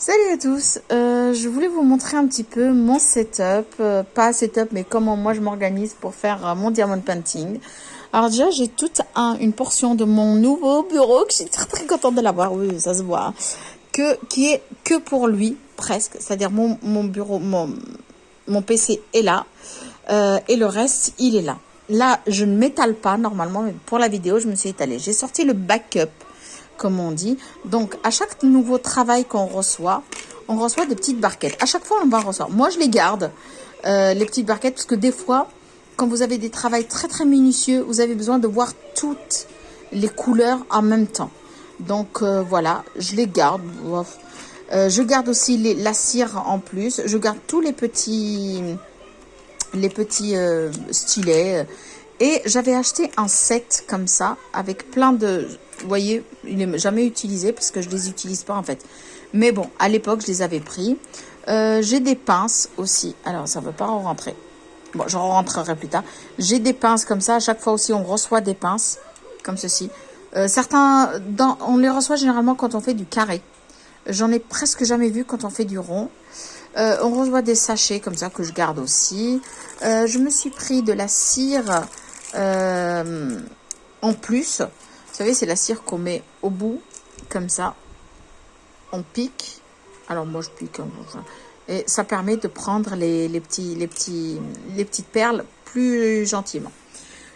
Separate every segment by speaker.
Speaker 1: Salut à tous, je voulais vous montrer un petit peu mon setup, pas setup mais comment moi je m'organise pour faire mon diamond painting. Alors déjà j'ai toute une portion de mon nouveau bureau que je suis très contente de l'avoir, oui ça se voit, qui est que pour lui presque, c'est-à-dire mon bureau, mon PC est là et le reste il est là. Là je ne m'étale pas normalement mais pour la vidéo je me suis étalée. J'ai sorti le backup comme on dit. Donc, à chaque nouveau travail qu'on reçoit, on reçoit des petites barquettes. À chaque fois, on va recevoir. Moi, je les garde, les petites barquettes, parce que des fois, quand vous avez des travails très minutieux, vous avez besoin de voir toutes les couleurs en même temps. Donc, voilà, je les garde. Je garde aussi la cire en plus. Je garde tous les petits stylets. Et j'avais acheté un set comme ça, avec plein de... Vous voyez, il n'est jamais utilisé parce que je ne les utilise pas en fait. Mais bon, à l'époque, je les avais pris. J'ai des pinces aussi. Alors, ça ne veut pas rentrer. Bon, je rentrerai plus tard. J'ai des pinces comme ça. À chaque fois aussi, on reçoit des pinces comme ceci. Certains, on les reçoit généralement quand on fait du carré. J'en ai presque jamais vu quand on fait du rond. On reçoit des sachets comme ça que je garde aussi. Je me suis pris de la cire en plus. Vous savez, c'est la cire qu'on met au bout, comme ça. On pique. Alors, moi, je pique. Enfin, et ça permet de prendre les petites perles plus gentiment.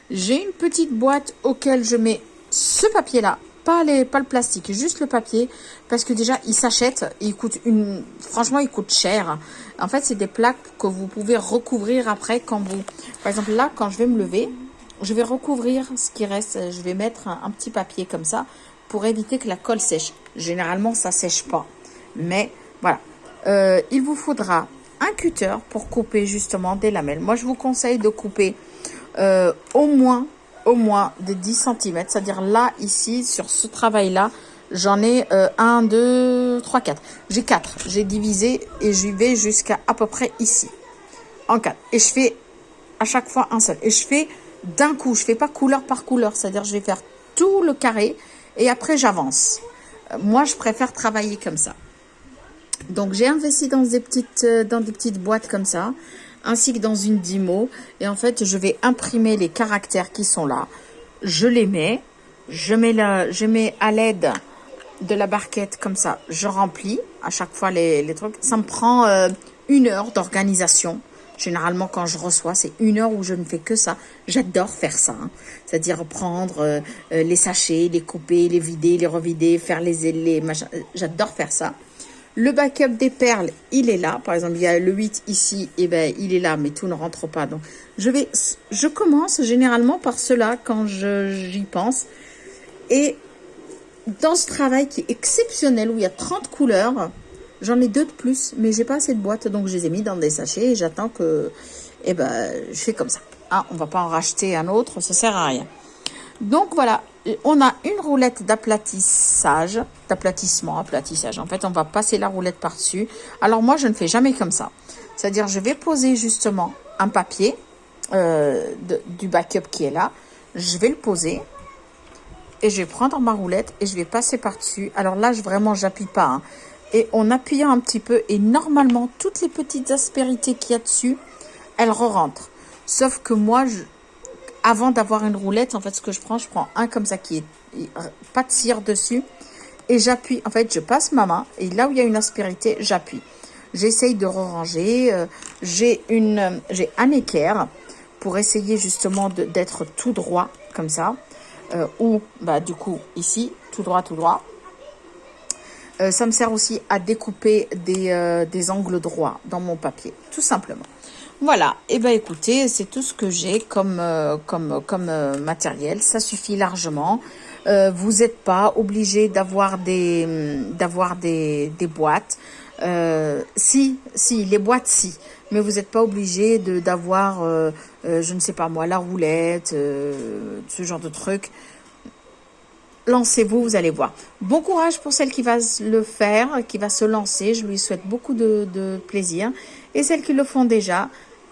Speaker 1: J'ai une petite boîte auquel je mets ce papier-là. Pas le plastique, juste le papier. Parce que déjà, il s'achète. Franchement, il coûte cher. En fait, c'est des plaques que vous pouvez recouvrir après quand vous... Par exemple, là, quand je vais me lever... Je vais recouvrir ce qui reste. Je vais mettre un petit papier comme ça pour éviter que la colle sèche. Généralement, ça sèche pas. Mais voilà. Il vous faudra un cutter pour couper justement des lamelles. Moi, je vous conseille de couper au moins de 10 cm. C'est-à-dire là, ici, sur ce travail-là, j'en ai 1, 2, 3, 4. J'ai 4. J'ai divisé et j'y vais jusqu'à à peu près ici. En 4. Et je fais à chaque fois un seul. Et je fais... d'un coup, je fais pas couleur par couleur, c'est-à-dire je vais faire tout le carré et après j'avance. Moi, je préfère travailler comme ça. Donc, j'ai investi dans des petites boîtes comme ça, ainsi que dans une Dymo. Et en fait, je vais imprimer les caractères qui sont là. Je les mets, je mets à l'aide de la barquette comme ça. Je remplis à chaque fois les trucs. Ça me prend 1 heure d'organisation. Généralement, quand je reçois, c'est 1 heure où je ne fais que ça. J'adore faire ça. Hein. C'est-à-dire prendre les sachets, les couper, les vider, les revider, faire les machins. J'adore faire ça. Le backup des perles, il est là. Par exemple, il y a le 8 ici, et ben il est là, mais tout ne rentre pas. Donc, je commence généralement par cela quand j'y pense. Et dans ce travail qui est exceptionnel, où il y a 30 couleurs... J'en ai 2 de plus, mais j'ai pas assez de boîtes, donc je les ai mis dans des sachets et j'attends que, je fais comme ça. Ah, on va pas en racheter un autre, ça sert à rien. Donc voilà, on a une roulette d'aplatissage, aplatissage. En fait, on va passer la roulette par-dessus. Alors moi, je ne fais jamais comme ça. C'est-à-dire, je vais poser justement un papier du backup qui est là. Je vais le poser. Et je vais prendre ma roulette et je vais passer par-dessus. Alors là, j'appuie pas, hein. Et en appuyant un petit peu, et normalement, toutes les petites aspérités qu'il y a dessus, elles re-rentrent. Sauf que moi, avant d'avoir une roulette, en fait, ce que je prends un comme ça qui est pas de cire dessus. Et j'appuie, en fait, je passe ma main, et là où il y a une aspérité, j'appuie. J'essaye de re-ranger. J'ai un équerre pour essayer justement d'être tout droit, comme ça. Ou, du coup, ici, tout droit. Ça me sert aussi à découper des angles droits dans mon papier, tout simplement. Voilà, et écoutez, c'est tout ce que j'ai comme matériel, ça suffit largement. Vous n'êtes pas obligé d'avoir des boîtes. Si, les boîtes, si. Mais vous n'êtes pas obligé d'avoir, je ne sais pas moi, la roulette, ce genre de truc. Lancez-vous, vous allez voir. Bon courage pour celle qui va le faire, qui va se lancer. Je lui souhaite beaucoup de plaisir. Et celles qui le font déjà,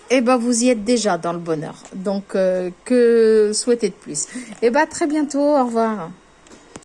Speaker 1: vous y êtes déjà dans le bonheur. Donc, que souhaiter de plus? Très bientôt. Au revoir.